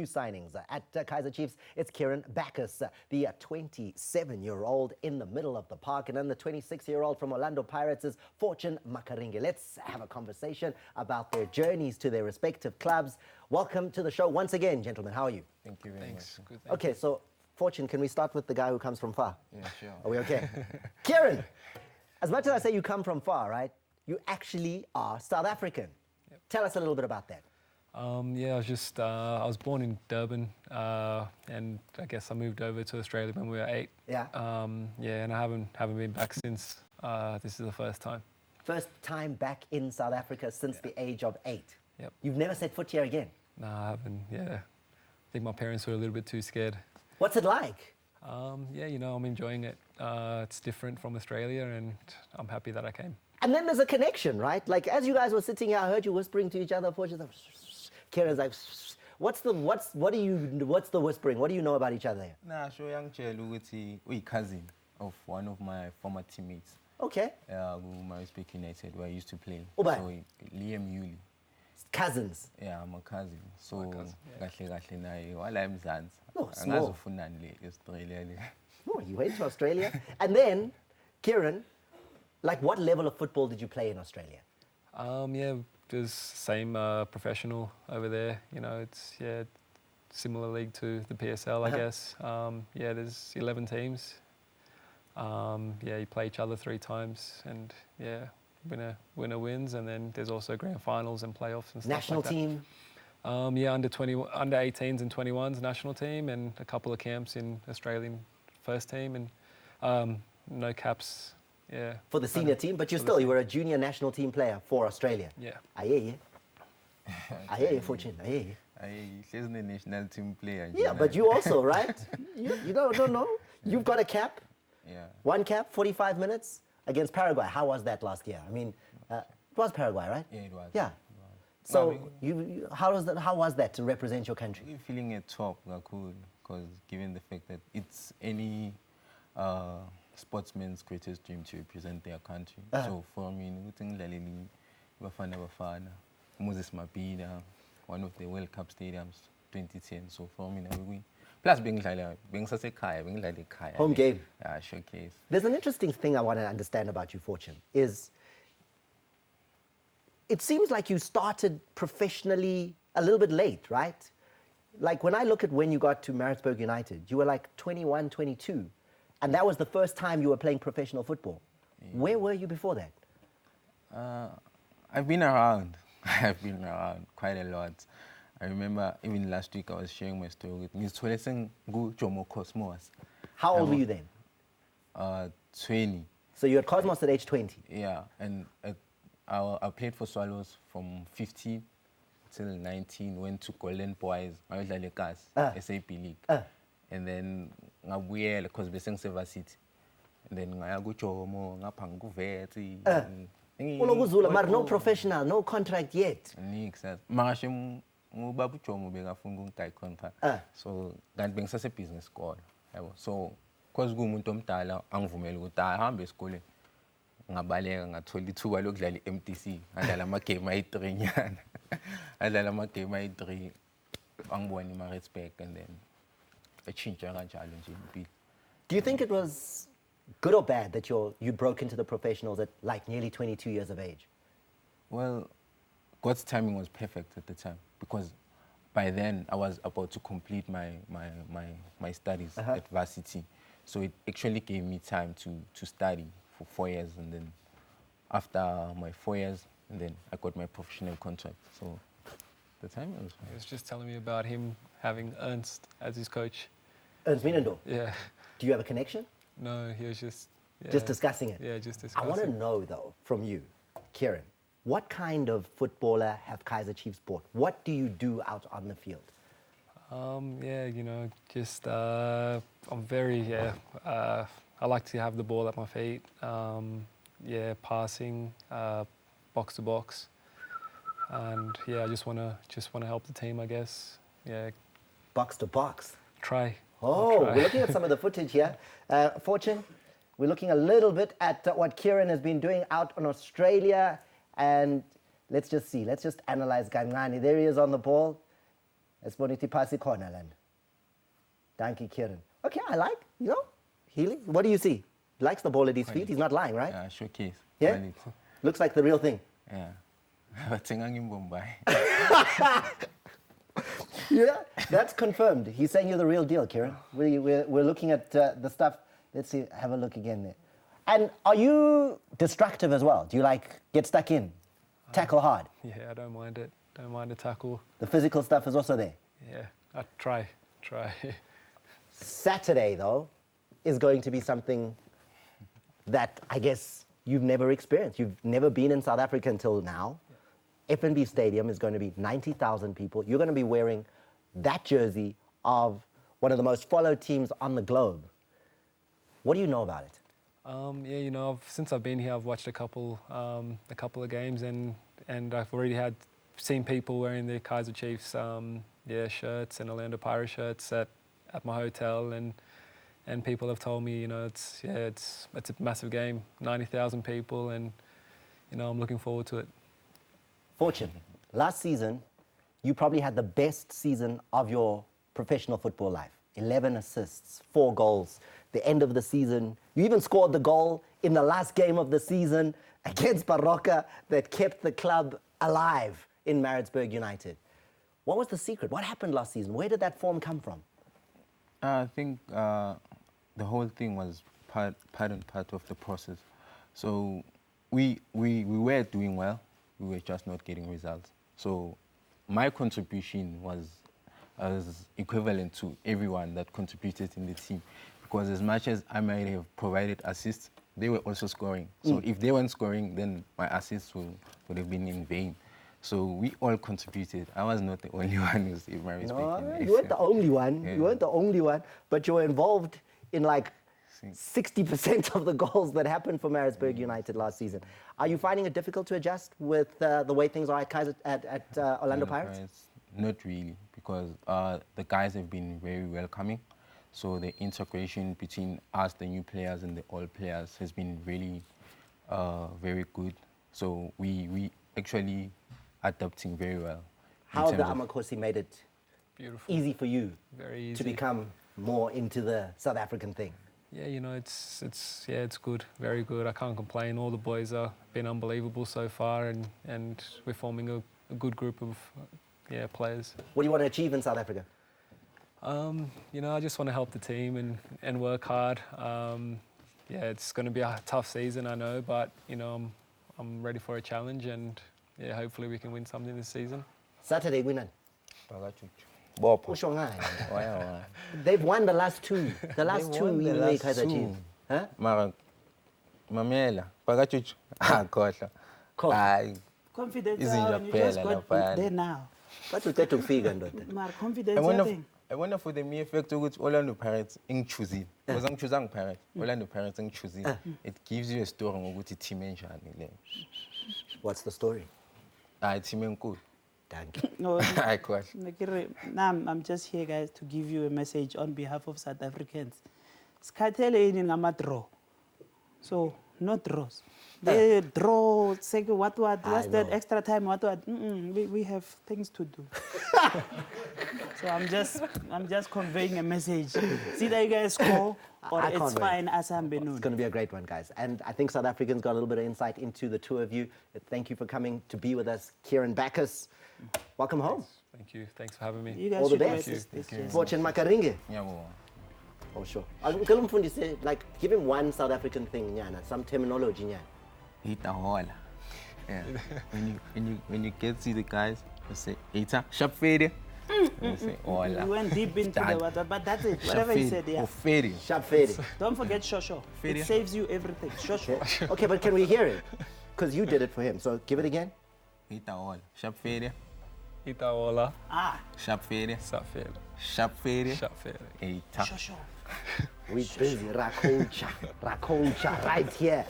signings at Kaizer Chiefs. It's Kearyn Bacchus, the 27-year-old in the middle of the park, and then the 26-year-old from Orlando Pirates is Fortune Makaringe. Let's have a conversation about their journeys to their respective clubs. Welcome to the show once again, gentlemen. How are you? Thank you very much. Good, Okay, so Fortune, can we start with the guy who comes from far? Yeah, sure. Are we okay? Kearyn, as much as I say you come from far, right? You actually are South African. Yep. Tell us a little bit about that. Yeah, I was born in Durban, and I guess I moved over to Australia when we were 8. Yeah. Yeah, and I haven't been back since. This is the first time. First time back in South Africa since the age of 8. Yep. You've never set foot here again. No, I haven't. Yeah, I think my parents were a little bit too scared. What's it like? Yeah, I'm enjoying it. It's different from Australia, and I'm happy that I came. And then there's a connection, right? Like as you guys were sitting here, I heard you whispering to each other. Fortune's like, Kearyn's like, what's the whispering? What do you know about each other here? Nah, sure, young Cheluguti, we cousin of one of my former teammates. Okay. Whom I speak United, where I used to play. Uba. So Liam Yuli. Cousins. Yeah, I'm a cousin. So cousin, kahle naye wala eMzansi. Oh, small. Angazofunani le Australia le. Oh, you went to Australia. And then, Kearyn, like what level of football did you play in Australia? Yeah, just same professional over there. It's similar league to the PSL, I guess. Yeah, there's 11 teams. Yeah, you play each other 3 times, and yeah, winner wins, and then there's also grand finals and playoffs and stuff National like that. team? Yeah, under 18s and 21s national team, and a couple of camps in Australian first team, and no caps. Yeah. For the senior team, but you were a junior national team player for Australia. Yeah. I hear you. I hear you, Fortune. I hear you. She's the national team player. Yeah, but you also, right? you don't know. You've got a cap. Yeah. 1 cap, 45 minutes against Paraguay. How was that last year? I mean, it was Paraguay, right? Yeah, it was. Yeah. So how was that to represent your country? We're feeling a top, cool, because given the fact that it's any sportsman's greatest dream to represent their country. So for me, Bafana, Moses Mabhida, one of the World Cup stadiums, 2010. So for me, we win. Plus being Home game. Yeah, showcase. There's an interesting thing I want to understand about you, Fortune, is it seems like you started professionally a little bit late, right? Like when I look at when you got to Maritzburg United, you were like 21, 22, and that was the first time you were playing professional football. Yeah. Where were you before that? I've been around. I've been around quite a lot. I remember even last week I was sharing my story with Ms. Tweleseng Jomo Cosmos. How old were you then? 20. So you were at Cosmos at age 20? Yeah, and I played for Swallows from 15 till 19, went to Golden Boys, SAB League. And then ngabuye because beseng SABC. And then ngaya ku Jomo, ngapha nguveti. No professional, no contract yet. Ngubabu Jomo bekafuna ungitayi contract. So kanti bengisase business school. Yabo. So because kumuntu omdala angivumela ukuthi ahambe esikoleni. Ngabaleka ngathola ithuba lokudlala iMTC, ngadlala ama game ayi-3 nyana. Ngadlala ama game ayi-3 angibona iMaritzburg, and then echintsha kanjalo nje impilo. Do you think it was good or bad that you broke into the professionals at like nearly 22 years of age? Well, God's timing was perfect at the time, because by then I was about to complete my studies at varsity. So it actually gave me time to study for 4 years, and then after my 4 years, and then I got my professional contract. So the time was fine. He was just telling me about him having Ernst as his coach. Ernst Wienendorf? Yeah. Do you have a connection? No, he was just... Yeah. Just discussing it? Yeah, just discussing. I want to know, though, from you, Kearyn, what kind of footballer have Kaizer Chiefs bought? What do you do out on the field? Yeah, just I'm very, I like to have the ball at my feet. Yeah, passing, box to box, and yeah, I just wanna help the team, I guess. Yeah. Box to box. Try. Oh, we're looking at some of the footage here. Fortune, we're looking a little bit at what Kearyn has been doing out in Australia, and let's just analyze Gangani. There he is on the ball. Esponiti pasi corner land. Thank you, Kearyn. Okay, I like, Healy. What do you see? He likes the ball at his feet. He's not lying, right? Yeah, showcase. Yeah? Quality. Looks like the real thing. Yeah. Bathenga ngimbombayi. Yeah, that's confirmed. He's saying you're the real deal, Kearyn. We're looking at the stuff. Let's see, have a look again there. And are you destructive as well? Do you get stuck in, tackle hard? Yeah, I don't mind it. Don't mind a tackle. The physical stuff is also there. Yeah, I try. Saturday, though, is going to be something that I guess you've never experienced. You've never been in South Africa until now. FNB Stadium is going to be 90,000 people. You're going to be wearing that jersey of one of the most followed teams on the globe. What do you know about it? Yeah, since I've been here, I've watched a couple of games, and I've already seen people wearing their Kaizer Chiefs shirts and Orlando Pirates shirts at my hotel, and people have told me, it's a massive game, 90,000 people, and I'm looking forward to it. Fortune, last season, you probably had the best season of your professional football life. 11 assists, 4 goals. The end of the season, you even scored the goal in the last game of the season against Baroka that kept the club alive in Maritzburg United. What was the secret? What happened last season? Where did that form come from? I think the whole thing was part of the process. So we were doing well. We were just not getting results. So my contribution was equivalent to everyone that contributed in the team, because as much as I might have provided assists, they were also scoring. So if they weren't scoring, then my assists would have been in vain. So we all contributed. I was not the only one who saved my respect. No, you weren't the only one. Yeah. You weren't the only one, but you were involved in 60% of the goals that happened for Maritzburg United last season. Are you finding it difficult to adjust with the way things are at Orlando Pirates? Not really, because the guys have been very welcoming. So the integration between us, the new players, and the old players has been really very good. So we actually adapting very well. How the Amakosi made it beautiful, easy for you very easy to become more into the South African thing? Yeah, it's good, very good. I can't complain. All the boys have been unbelievable so far, and we're forming a good group of players. What do you want to achieve in South Africa? I just want to help the team and work hard. It's going to be a tough season, I know, but I'm ready for a challenge, and hopefully we can win something this season. Saturday, winner. Bopha. They've won the last two. The last two in the Kaizer Chiefs. Huh? Mara, Mamela, Pagachuch. Khohla. Hayi. Confidence, you Izinja just kuphela got laphayana. there now. But uthetha ukufika ndoda. Mar confidence, I wonder for the mere fact ukuthi Orlando Pirates ingichoosile. Because angichoosanga Pirates. Orlando Pirates ingichoosile. It gives you a story ngokuthi team enjani le. What's the story? Team enkulu. Thank you. No, Hayi khohla. now I'm just here, guys, to give you a message on behalf of South Africans. Sikhathele ini ngama-draw. So, no draws. They draw, say what, what's that extra time, what. We have things to do. So I'm just conveying a message. See that you guys score, or it's fine as I'm being. It's going to be a great one, guys. And I think South Africans got a little bit of insight into the two of you. Thank you for coming to be with us, Kearyn Bacchus. Welcome home. Thank you. Thanks for having me. You guys All the should best. wear this yes. Fortune Makaringe. Ngiyabonga. Oh, sure. Give him one South African thing, nyana, some terminology, nyana. Hita hola. Yeah. when you get to see the guys, you say Hita sharp fade. You say hola. We went deep into the water, but that's it. Whatever you said, yeah. Fade. Sharp fade. Don't forget shosho. It saves you everything. Shosho. Okay, but can we hear it? Because you did it for him. So give it again. Hita hola. Sharp fade. Itaola. Sharp fade. Safele. Sharp fade. Shafele. Hita. Shosho. We busy. Rakoncha right here.